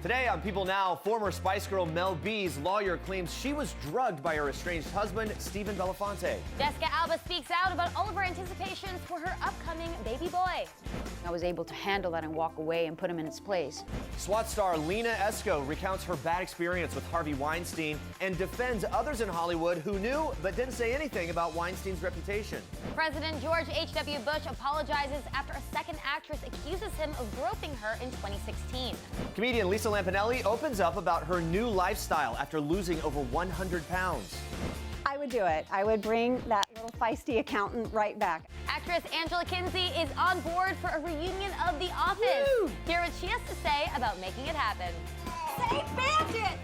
Today on People Now, former Spice Girl Mel B's lawyer claims she was drugged by her estranged husband, Stephen Belafonte. Jessica Alba speaks out about all of her anticipations for her upcoming baby boy. I was able to handle that and walk away and put him in its place. S.W.A.T star Lina Esco recounts her bad experience with Harvey Weinstein and defends others in Hollywood who knew but didn't say anything about Weinstein's reputation. President George H.W. Bush apologizes after a second actress accuses him of groping her in 2016. Comedian Lina Esco opens up about her new lifestyle after losing over 100 pounds. I would do it. I would bring that little feisty accountant right back. Actress Angela Kinsey is on board for a reunion of The Office. Woo! Hear what she has to say about making it happen. Say bandit!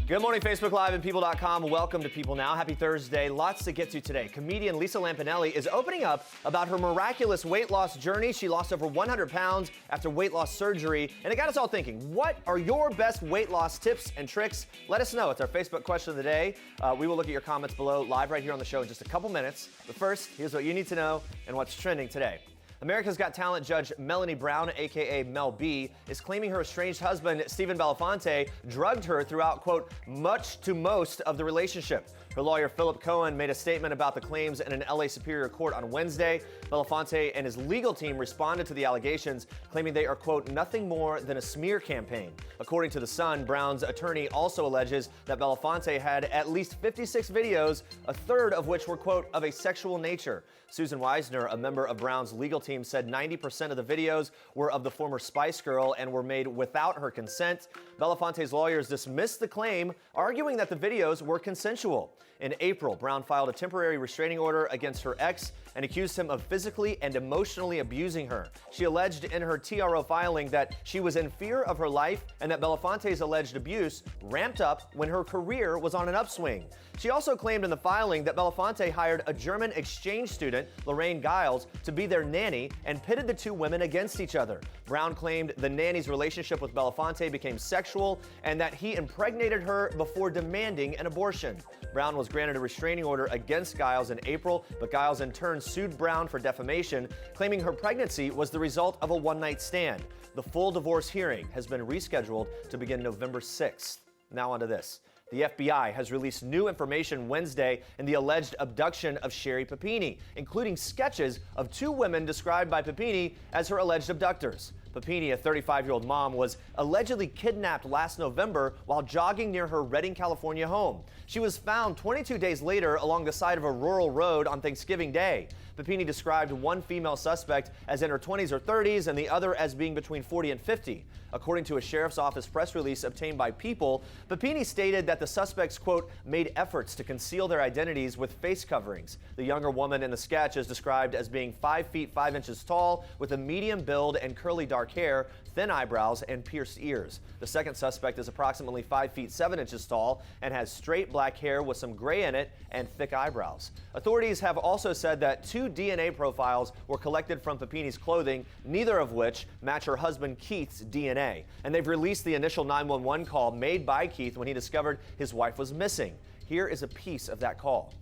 Good morning, Facebook Live and People.com. Welcome to People Now. Happy Thursday. Lots to get to today. Comedian Lina Esco is opening up about her miraculous weight loss journey. She lost over 100 pounds after weight loss surgery, and it got us all thinking, what are your best weight loss tips and tricks? Let us know. It's our Facebook question of the day. We will look at your comments below live right here on the show in just a couple minutes. But first, here's what you need to know and what's trending today. America's Got Talent judge Melanie Brown, a.k.a. Mel B, is claiming her estranged husband, Stephen Belafonte, drugged her throughout, quote, much to most of the relationship. Her lawyer, Phillips made a statement about the claims in an L.A. Superior Court on Wednesday. Belafonte and his legal team responded to the allegations, claiming they are, quote, nothing more than a smear campaign. According to The Sun, Brown's attorney also alleges that Belafonte had at least 56 videos, a third of which were, quote, of a sexual nature. Susan Weisner, a member of Brown's legal team, said 90% of the videos were of the former Spice Girl and were made without her consent. Belafonte's lawyers dismissed the claim, arguing that the videos were consensual. In April, Brown filed a temporary restraining order against her ex and accused him of physically and emotionally abusing her. She alleged in her TRO filing that she was in fear of her life and that Belafonte's alleged abuse ramped up when her career was on an upswing. She also claimed in the filing that Belafonte hired a German exchange student, Lorraine Giles, to be their nanny and pitted the two women against each other. Brown claimed the nanny's relationship with Belafonte became sexual and that he impregnated her before demanding an abortion. Brown was granted a restraining order against Giles in April, but Giles in turn sued Brown for defamation, claiming her pregnancy was the result of a one-night stand. The full divorce hearing has been rescheduled to begin November 6th. Now on to this. The FBI has released new information Wednesday in the alleged abduction of Sherry Papini, including sketches of two women described by Papini as her alleged abductors. Papini, a 35-year-old mom, was allegedly kidnapped last November while jogging near her Redding, California home. She was found 22 days later along the side of a rural road on Thanksgiving Day. Papini described one female suspect as in her 20s or 30s and the other as being between 40 and 50. According to a sheriff's office press release obtained by People, Papini stated that the suspects, quote, made efforts to conceal their identities with face coverings. The younger woman in the sketch is described as being 5 feet 5 inches tall with a medium build and curly dark hair, thin eyebrows, and pierced ears. The second suspect is approximately 5 feet 7 inches tall and has straight black hair with some gray in it and thick eyebrows. Authorities have also said that two DNA profiles were collected from Papini's clothing, neither of which match her husband Keith's DNA. And they've released the initial 911 call made by Keith when he discovered his wife was missing. Here is a piece of that call.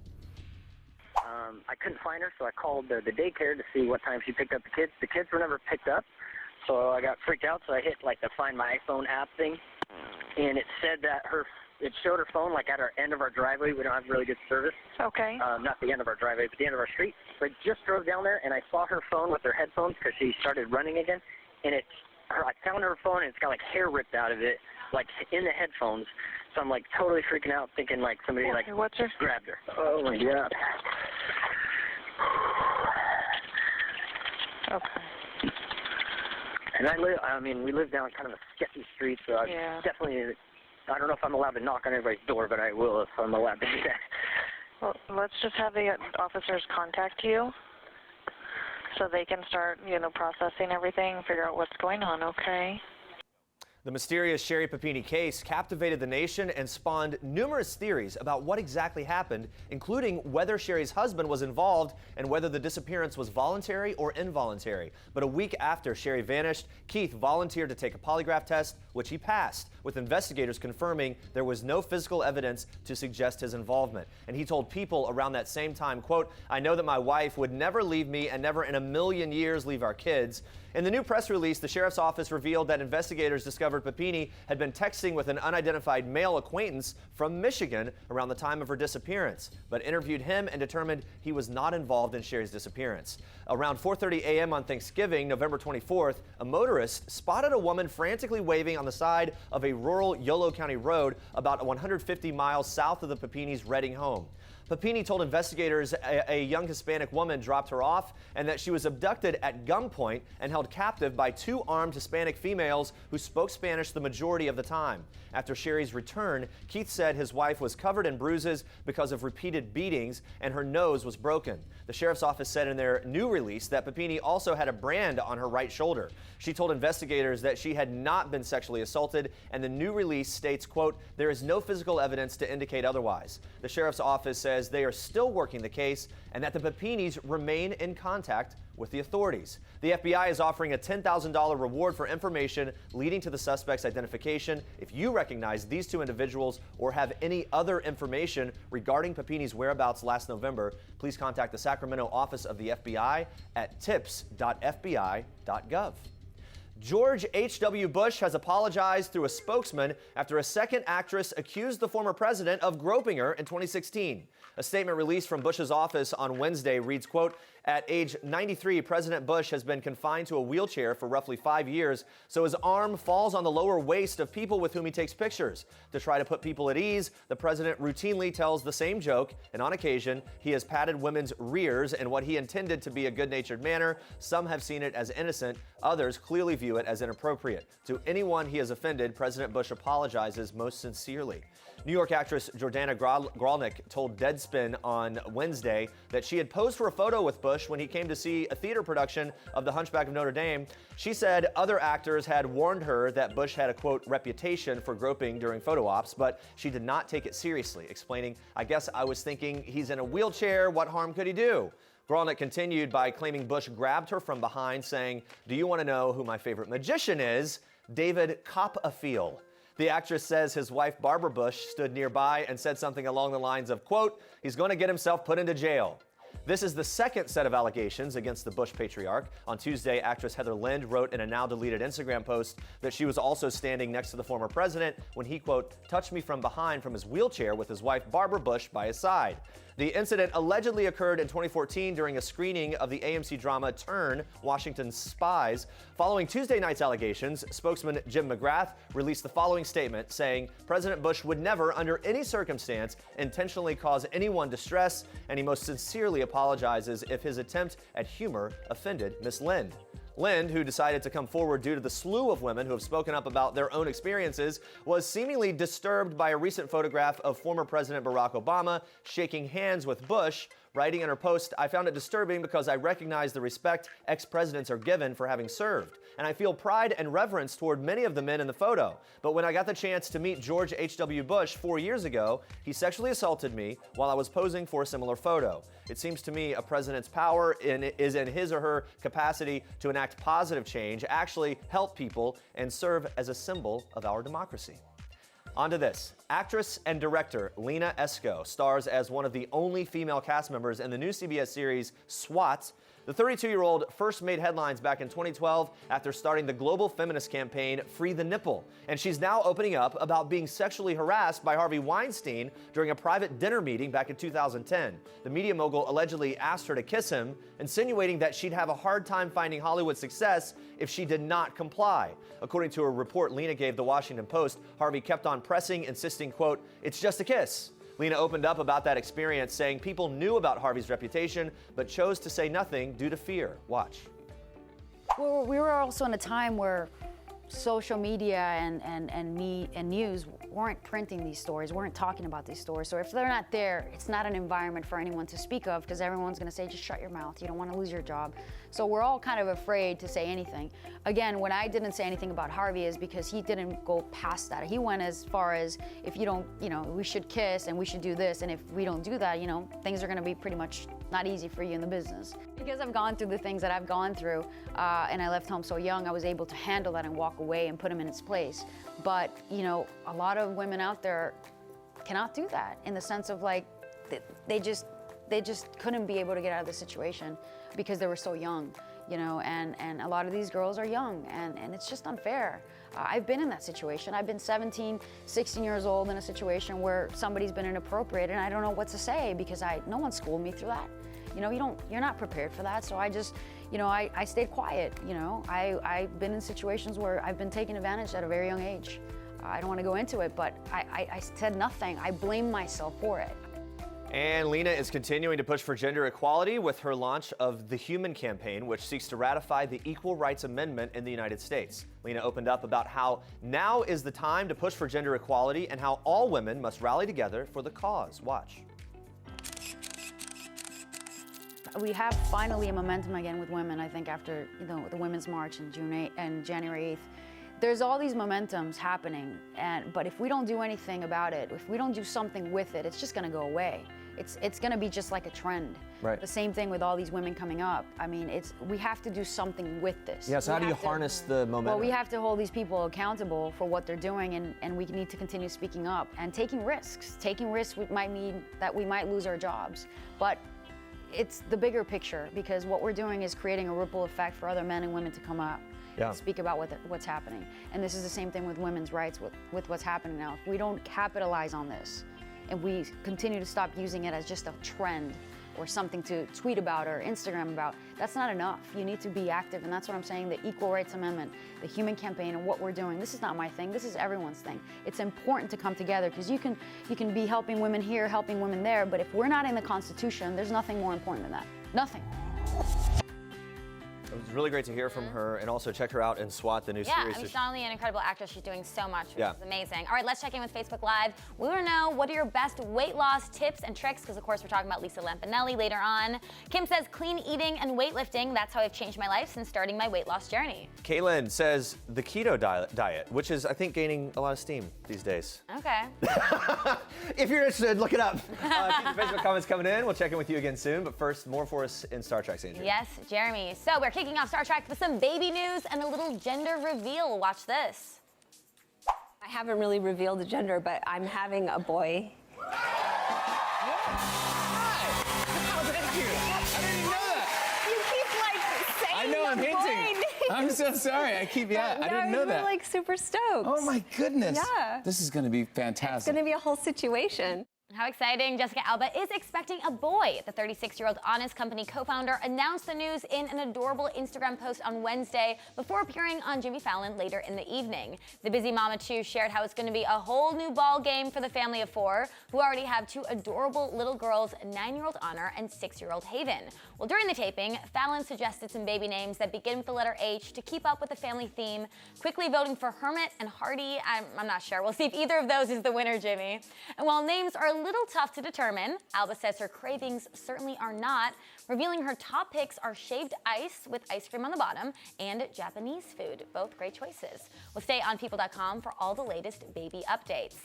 I couldn't find her, so I called the daycare to see what time she picked up the kids. The kids were never picked up, so I got freaked out, so I hit like the Find My iPhone app thing, and it said that it showed her phone like at our end of our driveway. We don't have really good service. Okay. Not the end of our driveway, but the end of our street. So I just drove down there, and I saw her phone with her headphones because she started running again, and I found her phone, and it's got like hair ripped out of it, like in the headphones. So I'm like totally freaking out, thinking like somebody like grabbed her. Oh my God. Okay. And we live down kind of a sketchy street, so I definitely, I don't know if I'm allowed to knock on everybody's door, but I will if I'm allowed to do that. Well, let's just have the officers contact you so they can start, processing everything, figure out what's going on, okay? The mysterious Sherry Papini case captivated the nation and spawned numerous theories about what exactly happened, including whether Sherry's husband was involved and whether the disappearance was voluntary or involuntary. But a week after Sherry vanished, Keith volunteered to take a polygraph test, which he passed, with investigators confirming there was no physical evidence to suggest his involvement. And he told People around that same time, quote, "I know that my wife would never leave me and never in a million years leave our kids." In the new press release, the sheriff's office revealed that investigators discovered Papini had been texting with an unidentified male acquaintance from Michigan around the time of her disappearance, but interviewed him and determined he was not involved in Sherry's disappearance. Around 4:30 a.m. on Thanksgiving, November 24th, a motorist spotted a woman frantically waving on the side of a rural Yolo County road about 150 miles south of the Papini's Reading home. Papini told investigators a young Hispanic woman dropped her off and that she was abducted at gunpoint and held captive by two armed Hispanic females who spoke Spanish the majority of the time. After Sherry's return, Keith said his wife was covered in bruises because of repeated beatings and her nose was broken. The sheriff's office said in their new release that Papini also had a brand on her right shoulder. She told investigators that she had not been sexually assaulted, and the new release states, quote, "There is no physical evidence to indicate otherwise." The sheriff's office says they are still working the case and that the Papinis remain in contact with the authorities. The FBI is offering a $10,000 reward for information leading to the suspect's identification. If you recognize these two individuals or have any other information regarding Papini's whereabouts last November, please contact the Sacramento office of the FBI at tips.fbi.gov. George H.W. Bush has apologized through a spokesman after a second actress accused the former president of groping her in 2016. A statement released from Bush's office on Wednesday reads, quote, "At age 93, President Bush has been confined to a wheelchair for roughly 5 years, so his arm falls on the lower waist of people with whom he takes pictures. To try to put people at ease, the president routinely tells the same joke, and on occasion, he has patted women's rears in what he intended to be a good-natured manner. Some have seen it as innocent, others clearly view it as inappropriate. To anyone he has offended, President Bush apologizes most sincerely." New York actress Jordana Gralnick told Deadspin on Wednesday that she had posed for a photo with Bush when he came to see a theater production of The Hunchback of Notre Dame. She said other actors had warned her that Bush had a, quote, reputation for groping during photo ops, but she did not take it seriously, explaining, "I guess I was thinking he's in a wheelchair, what harm could he do?" Gralnick continued by claiming Bush grabbed her from behind, saying, "Do you want to know who my favorite magician is? David Copperfield." The actress says his wife, Barbara Bush, stood nearby and said something along the lines of, quote, "He's going to get himself put into jail." This is the second set of allegations against the Bush patriarch. On Tuesday, actress Heather Lind wrote in a now-deleted Instagram post that she was also standing next to the former president when he, quote, "touched me from behind from his wheelchair with his wife, Barbara Bush, by his side." The incident allegedly occurred in 2014 during a screening of the AMC drama Turn, Washington's Spies. Following Tuesday night's allegations, spokesman Jim McGrath released the following statement saying President Bush would never, under any circumstance, intentionally cause anyone distress, and he most sincerely apologizes if his attempt at humor offended Miss Lind. Lind, who decided to come forward due to the slew of women who have spoken up about their own experiences, was seemingly disturbed by a recent photograph of former President Barack Obama shaking hands with Bush, writing in her post, "I found it disturbing because I recognize the respect ex-presidents are given for having served, and I feel pride and reverence toward many of the men in the photo. But when I got the chance to meet George H.W. Bush 4 years ago, he sexually assaulted me while I was posing for a similar photo. It seems to me a president's power is in his or her capacity to enact positive change, actually help people, and serve as a symbol of our democracy." On to this. Actress and director Lina Esco stars as one of the only female cast members in the new CBS series S.W.A.T. The 32-year-old first made headlines back in 2012 after starting the global feminist campaign Free the Nipple, and she's now opening up about being sexually harassed by Harvey Weinstein during a private dinner meeting back in 2010. The media mogul allegedly asked her to kiss him, insinuating that she'd have a hard time finding Hollywood success if she did not comply. According to a report Lina gave the Washington Post, Harvey kept on pressing, insisting, quote, "It's just a kiss." Lina opened up about that experience, saying people knew about Harvey's reputation, but chose to say nothing due to fear. Watch. Well, we were also in a time where social media and news printing these stories, weren't talking about these stories. So if they're not there, it's not an environment for anyone to speak of, because everyone's gonna say, just shut your mouth, you don't wanna lose your job. So we're all kind of afraid to say anything. Again, when I didn't say anything about Harvey is because he didn't go past that. He went as far as, if you don't, we should kiss and we should do this, and if we don't do that, things are gonna be pretty much not easy for you in the business. Because I've gone through the things that I've gone through, and I left home so young, I was able to handle that and walk away and put him in its place. But, a lot of women out there cannot do that, in the sense of like, they just couldn't be able to get out of the situation because they were so young, and a lot of these girls are young, and it's just unfair. I've been in that situation. I've been 17, 16 years old in a situation where somebody's been inappropriate, and I don't know what to say because no one schooled me through that. You're not prepared for that. So I just, I stayed quiet. I've been in situations where I've been taken advantage at a very young age. I don't want to go into it, but I said nothing. I blame myself for it. And Lina is continuing to push for gender equality with her launch of the Human Campaign, which seeks to ratify the Equal Rights Amendment in the United States. Lina opened up about how now is the time to push for gender equality and how all women must rally together for the cause. Watch. We have finally a momentum again with women, I think, after the Women's March in January 8th. There's all these momentums happening, but if we don't do anything about it, if we don't do something with it, it's just gonna go away. It's gonna be just like a trend. Right. The same thing with all these women coming up. I mean, we have to do something with this. Yeah, so how do you harness the momentum? Well, we have to hold these people accountable for what they're doing, and we need to continue speaking up and taking risks. Taking risks might mean that we might lose our jobs, but it's the bigger picture, because what we're doing is creating a ripple effect for other men and women to come up. Yeah. Speak about what's happening. And this is the same thing with women's rights, with what's happening now. If we don't capitalize on this, and we continue to stop using it as just a trend or something to tweet about or Instagram about, that's not enough. You need to be active, and that's what I'm saying, the Equal Rights Amendment, the Human Campaign, and what we're doing. This is not my thing, this is everyone's thing. It's important to come together, because you can be helping women here, helping women there, but if we're not in the Constitution, there's nothing more important than that. Nothing. It was really great to hear from her, and also check her out in S.W.A.T, the new series. Yeah, I mean, she's not only an incredible actress, she's doing so much, which Yeah. is amazing. All right, let's check in with Facebook Live. We want to know, what are your best weight loss tips and tricks? Because, of course, we're talking about Lisa Lampanelli later on. Kim says, clean eating and weightlifting. That's how I've changed my life since starting my weight loss journey. Caitlin says the keto diet, which is, I think, gaining a lot of steam these days. Okay. If you're interested, look it up. Keep the Facebook comments coming in. We'll check in with you again soon. But first, more for us in Star Trek, Andrea. Yes, Jeremy. So we're kicking off Star Trek with some baby news and a little gender reveal. Watch this. I haven't really revealed the gender, but I'm having a boy. You keep saying I know, I'm hinting. I'm so sorry. I didn't know that. We're super stoked. Oh my goodness. Yeah. This is going to be fantastic. It's going to be a whole situation. How exciting. Jessica Alba is expecting a boy. The 36-year-old Honest Company co-founder announced the news in an adorable Instagram post on Wednesday before appearing on Jimmy Fallon later in the evening. The busy mama, too, shared how it's going to be a whole new ball game for the family of four, who already have two adorable little girls, 9-year-old Honor and 6-year-old Haven. Well, during the taping, Fallon suggested some baby names that begin with the letter H to keep up with the family theme, quickly voting for Hermit and Hardy. I'm not sure. We'll see if either of those is the winner, Jimmy. And while names are a little tough to determine, Alba says her cravings certainly are not, revealing her top picks are shaved ice with ice cream on the bottom and Japanese food. Both great choices. We'll stay on people.com for all the latest baby updates.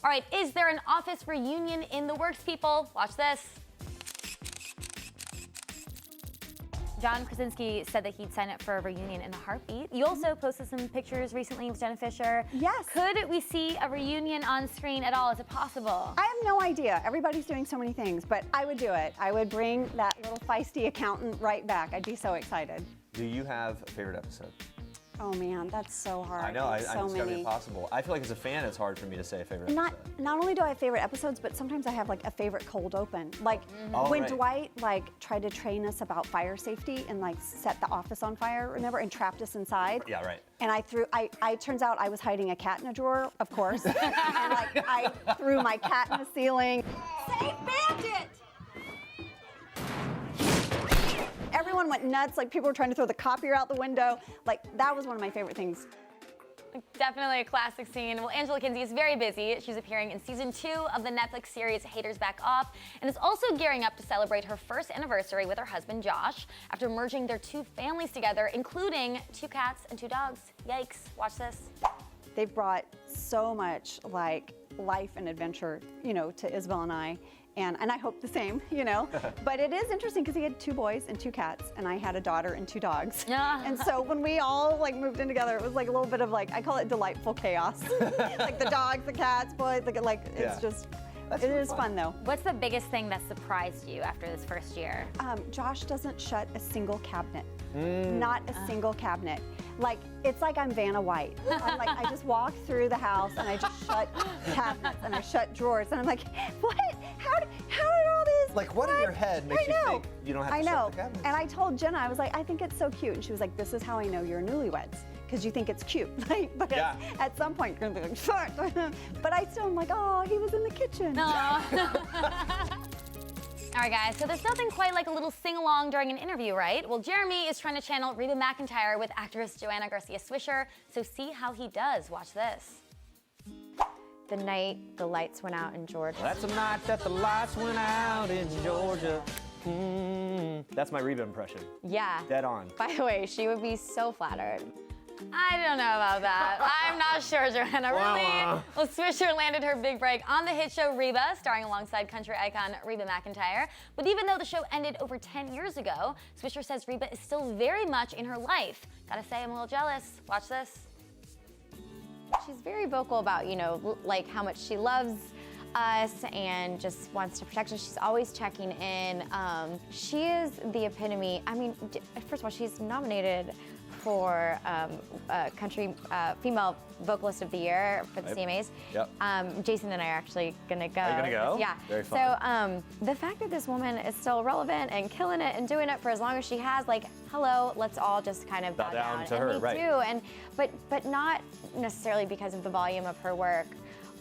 All right, is there an office reunion in the works, people? Watch this. John Krasinski said that he'd sign up for a reunion in a heartbeat. You also posted some pictures recently with Jenna Fisher. Yes. Could we see a reunion on screen at all? Is it possible? I have no idea. Everybody's doing so many things, but I would do it. I would bring that little feisty accountant right back. I'd be so excited. Do you have a favorite episode? Oh man, that's so hard. I know, There's so it's gotta be many. impossible. I feel like as a fan, it's hard for me to say a favorite Not episode. only do I have favorite episodes, but sometimes I have like a favorite cold open. Like Oh, when right. Dwight tried to train us about fire safety and set the office on fire, remember, and trapped us inside. Yeah, right. And I turns out I was hiding a cat in a drawer, of course. And I threw my cat in the ceiling. Safe bandit! Everyone went nuts. Like people were trying to throw the copier out the window. Like that was one of my favorite things. Definitely a classic scene. Well, Angela Kinsey is very busy. She's appearing in season 2 of the Netflix series Haters Back Off, and is also gearing up to celebrate her first anniversary with her husband Josh after merging their 2 families together, including 2 cats and 2 dogs. Yikes! Watch this. They've brought so much like life and adventure, you know, to Isabel and I. And I hope the same, you know. But it is interesting because he had 2 boys and 2 cats, and I had a daughter and 2 dogs. And so when we all like moved in together, it was like a little bit of like, I call it delightful chaos. Like the dogs, the cats, boys, like it's just, it is fun though. What's the biggest thing that surprised you after this first year? Josh doesn't shut a single cabinet. Not a single cabinet. Like, it's like I'm Vanna White. I'm like, I just walk through the house and I just shut cabinets and I shut drawers and I'm like, what? How did all these? Like, what in your head makes you think you don't have to shut the cabinets? And I told Jenna, I was like, I think it's so cute. And she was like, this is how I know you're newlyweds. Because you think it's cute. Like, but at some point you're gonna be like, fuck. But I still am like, oh, he was in the kitchen. All right, guys, so there's nothing quite like a little sing-along during an interview, right? Well, Jeremy is trying to channel Reba McEntire with actress Joanna Garcia Swisher, so see how he does. Watch this. The night the lights went out in Georgia. That's the night that the lights went out in Georgia. That's my Reba impression. Yeah. Dead on. By the way, she would be so flattered. I don't know about that. I'm not sure, Joanna, really. Well, Swisher landed her big break on the hit show Reba, starring alongside country icon Reba McEntire. But even though the show ended over 10 years ago, Swisher says Reba is still very much in her life. Gotta say, I'm a little jealous. Watch this. She's very vocal about, you know, like how much she loves us and just wants to protect us. She's always checking in. She is the epitome. I mean, first of all, she's nominated for Country Female Vocalist of the Year for the CMAs. Yep. Jason and I are actually gonna go. Are you gonna go? Yeah. Very fun. So the fact that this woman is still relevant and killing it and doing it for as long as she has, like, hello, let's all just kind of bow down to her, and me right? too. And but not necessarily because of the volume of her work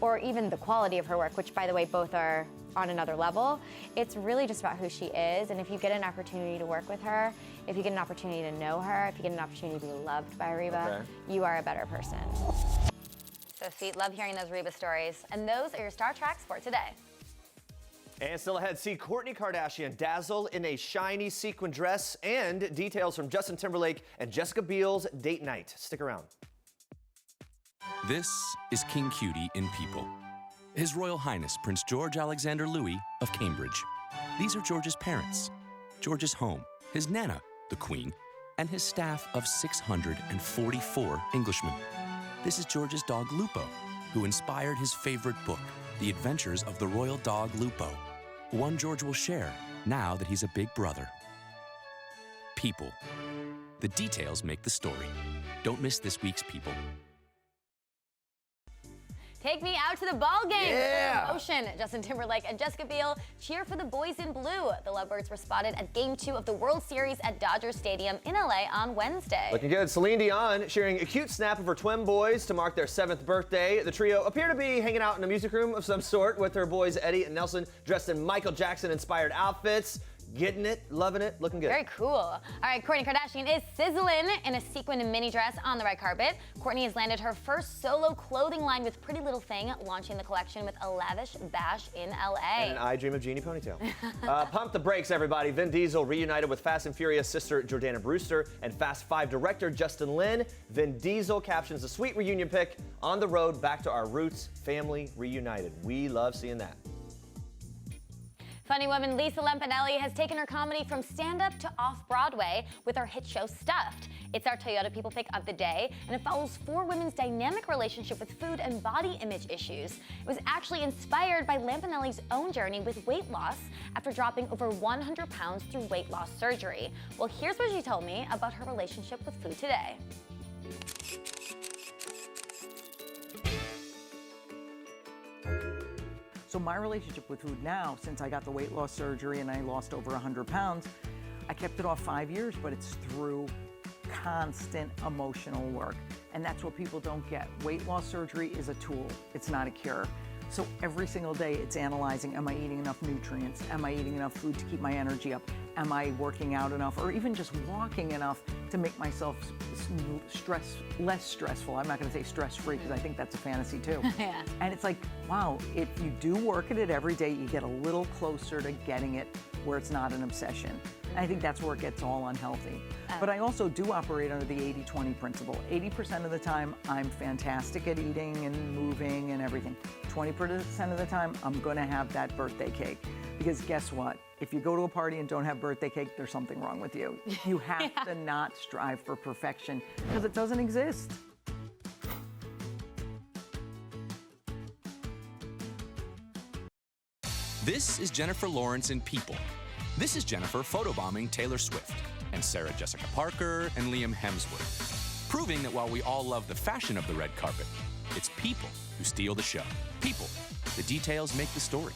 or even the quality of her work, which, by the way, both are on another level. It's really just about who she is, and if you get an opportunity to work with her, if you get an opportunity to know her, if you get an opportunity to be loved by Reba, you are a better person. So sweet, love hearing those Reba stories. And those are your Star Tracks for today. And still ahead, see Kourtney Kardashian dazzle in a shiny sequin dress, and details from Justin Timberlake and Jessica Biel's date night. Stick around. This is King Cutie in People. His Royal Highness Prince George Alexander Louis of Cambridge. These are George's parents, George's home, his Nana, the Queen, and his staff of 644 Englishmen. This is George's dog Lupo, who inspired his favorite book, The Adventures of the Royal Dog Lupo, one George will share now that he's a big brother. People. The details make the story. Don't miss this week's People. Take me out to the ball game. Yeah. Motion. Justin Timberlake and Jessica Biel cheer for the boys in blue. The Lovebirds were spotted at Game 2 of the World Series at Dodger Stadium in LA on Wednesday. Looking good. Celine Dion sharing a cute snap of her twin boys to mark their 7th birthday. The trio appear to be hanging out in a music room of some sort with her boys Eddie and Nelson dressed in Michael Jackson-inspired outfits. Getting it, loving it, looking good. Very cool. All right, Kourtney Kardashian is sizzling in a sequin mini dress on the red carpet. Kourtney has landed her first solo clothing line with Pretty Little Thing, launching the collection with a lavish bash in LA. And an I Dream of Jeannie ponytail. Pump the brakes, everybody. Vin Diesel reunited with Fast and Furious sister Jordana Brewster and Fast 5 director Justin Lin. Vin Diesel captions a sweet reunion pic, on the road back to our roots, family reunited. We love seeing that. Funny woman Lisa Lampanelli has taken her comedy from stand-up to off-Broadway with her hit show Stuffed. It's our Toyota People Pick of the day, and it follows 4 women's dynamic relationship with food and body image issues. It was actually inspired by Lampanelli's own journey with weight loss after dropping over 100 pounds through weight loss surgery. Well, here's what she told me about her relationship with food today. So my relationship with food now, since I got the weight loss surgery and I lost over 100 pounds, I kept it off 5 years, but it's through constant emotional work. And that's what people don't get. Weight loss surgery is a tool, it's not a cure. So every single day it's analyzing, am I eating enough nutrients? Am I eating enough food to keep my energy up? Am I working out enough? Or even just walking enough to make myself less stressful. I'm not going to say stress-free because I think that's a fantasy too. Yeah. And it's like, wow, if you do work at it every day, you get a little closer to getting it where it's not an obsession. And I think that's where it gets all unhealthy. But I also do operate under the 80-20 principle. 80% of the time, I'm fantastic at eating and moving and everything. 20% of the time, I'm gonna have that birthday cake. Because guess what? If you go to a party and don't have birthday cake, there's something wrong with you. You have to not strive for perfection because it doesn't exist. This is Jennifer Lawrence in People. This is Jennifer photobombing Taylor Swift and Sarah Jessica Parker and Liam Hemsworth, proving that while we all love the fashion of the red carpet, it's people who steal the show. People. The details make the story.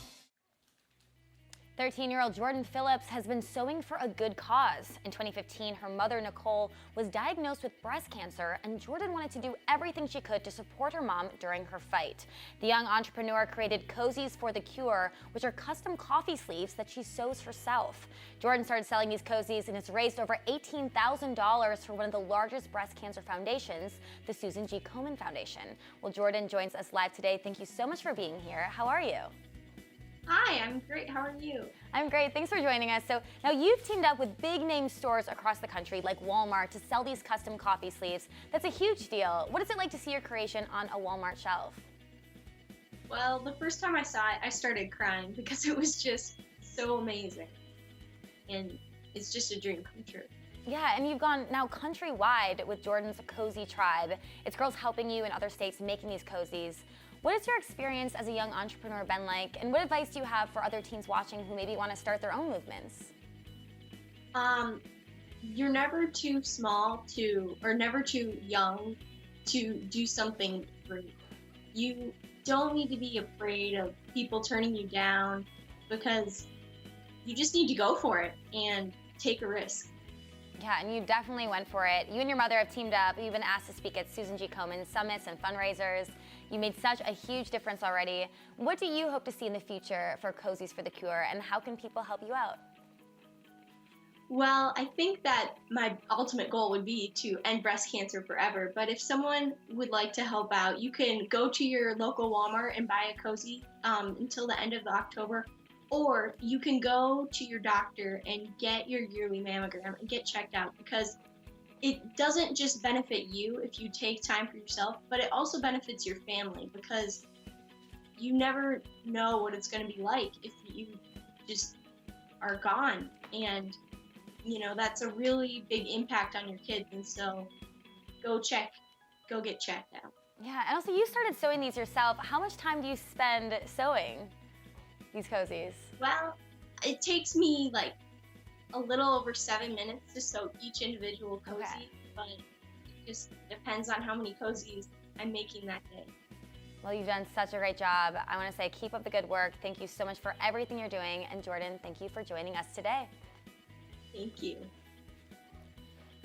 13-year-old Jordan Phillips has been sewing for a good cause. In 2015, her mother, Nicole, was diagnosed with breast cancer, and Jordan wanted to do everything she could to support her mom during her fight. The young entrepreneur created Cozies for the Cure, which are custom coffee sleeves that she sews herself. Jordan started selling these cozies and has raised over $18,000 for one of the largest breast cancer foundations, the Susan G. Komen Foundation. Well, Jordan joins us live today. Thank you so much for being here. How are you? Hi, I'm great. How are you? I'm great. Thanks for joining us. So now you've teamed up with big name stores across the country like Walmart to sell these custom coffee sleeves. That's a huge deal. What is it like to see your creation on a Walmart shelf? Well, the first time I saw it, I started crying because it was just so amazing. And it's just a dream come true. Yeah, and you've gone now countrywide with Jordan's Cozy Tribe. It's girls helping you in other states making these cozies. What has your experience as a young entrepreneur been like, and what advice do you have for other teens watching who maybe want to start their own movements? You're never too small or never too young to do something great. You don't need to be afraid of people turning you down because you just need to go for it and take a risk. Yeah, and you definitely went for it. You and your mother have teamed up. You've been asked to speak at Susan G. Komen summits and fundraisers. You made such a huge difference already. What do you hope to see in the future for Cozies for the Cure, and how can people help you out? Well, I think that my ultimate goal would be to end breast cancer forever. But if someone would like to help out, you can go to your local Walmart and buy a cozy until the end of October. Or you can go to your doctor and get your yearly mammogram and get checked out, because it doesn't just benefit you if you take time for yourself, but it also benefits your family, because you never know what it's going to be like if you just are gone. And, you know, that's a really big impact on your kids. And so go get checked out. Yeah, and also you started sewing these yourself. How much time do you spend sewing these cozies? Well, it takes me like a little over 7 minutes to sew each individual cozy, but it just depends on how many cozies I'm making that day. Well, you've done such a great job. I want to say keep up the good work. Thank you so much for everything you're doing. And Jordan, thank you for joining us today. Thank you.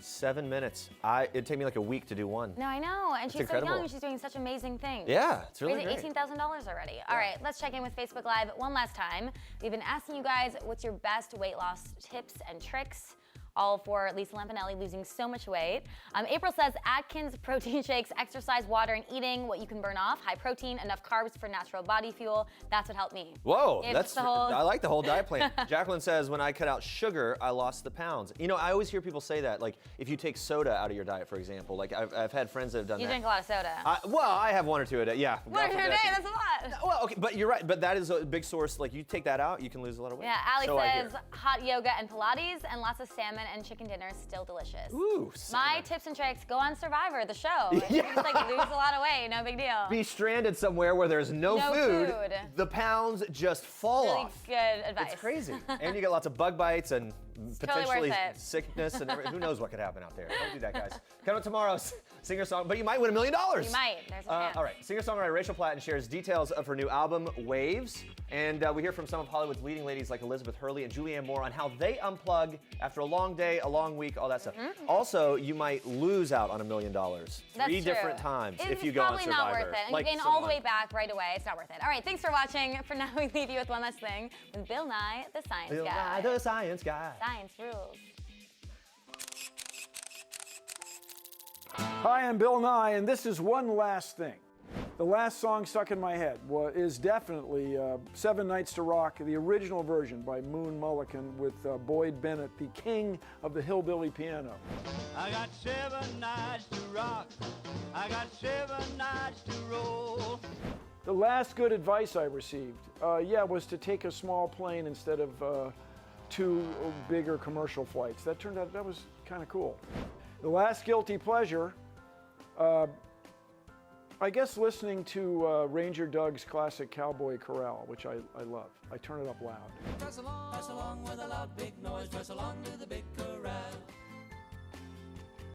7 minutes. It'd take me like a week to do one. No, I know. And That's she's incredible. so young and she's doing such amazing things. Yeah, it's really Raising great. $18,000 already. All right, let's check in with Facebook Live one last time. We've been asking you guys what's your best weight loss tips and tricks, all for Lisa Lampanelli losing so much weight. April says Atkins protein shakes, exercise, water, and eating what you can burn off. High protein, enough carbs for natural body fuel. That's what helped me. Whoa, It's I like the whole diet plan. Jacqueline says, when I cut out sugar, I lost the pounds. You know, I always hear people say that, like if you take soda out of your diet, for example. Like I've had friends that have done You that. drink a lot of soda. Well, I have one or two a day, yeah. One or two a day, that's a lot. Well, okay, but you're right. But that is a big source. Like you take that out, you can lose a lot of weight. Yeah, Allie So I says hear. hot yoga and Pilates and lots of salmon and chicken dinners, still delicious. Ooh, My tips and tricks, go on Survivor, the show. You just like lose a lot of weight, no big deal. Be stranded somewhere where there's no food. The pounds just fall Really off. good advice. It's crazy. And you get lots of bug bites and totally potentially worth it. sickness and who knows what could happen out there. Don't do that, guys. Coming up tomorrow, singer-songwriter, but you might win $1 million. You might. There's a chance. All right, singer-songwriter Rachel Platten shares details of her new album, Waves. And we hear from some of Hollywood's leading ladies like Elizabeth Hurley and Julianne Moore on how they unplug after a long day, a long week, all that stuff. Also, you might lose out on $1 million That's three true. different times It's if you go on probably Survivor. not worth it. And Like you gain all the way back right away. It's not worth it. All right, thanks for watching. For now, we leave you with one last thing with Bill Nye, the Science Bill Guy. Nye, the Science Guy. Science rules. Hi, I'm Bill Nye, and this is One Last Thing. The last song stuck in my head is definitely 7 Nights to Rock, the original version by Moon Mullican with Boyd Bennett, the king of the hillbilly piano. I got 7 nights to rock, I got 7 nights to roll. The last good advice I received, was to take a small plane instead of 2 bigger commercial flights. That turned out, that was kind of cool. The last guilty pleasure, I guess listening to Ranger Doug's classic Cowboy Corral, which I love. I turn it up loud. Press along with a loud big noise, press along to the big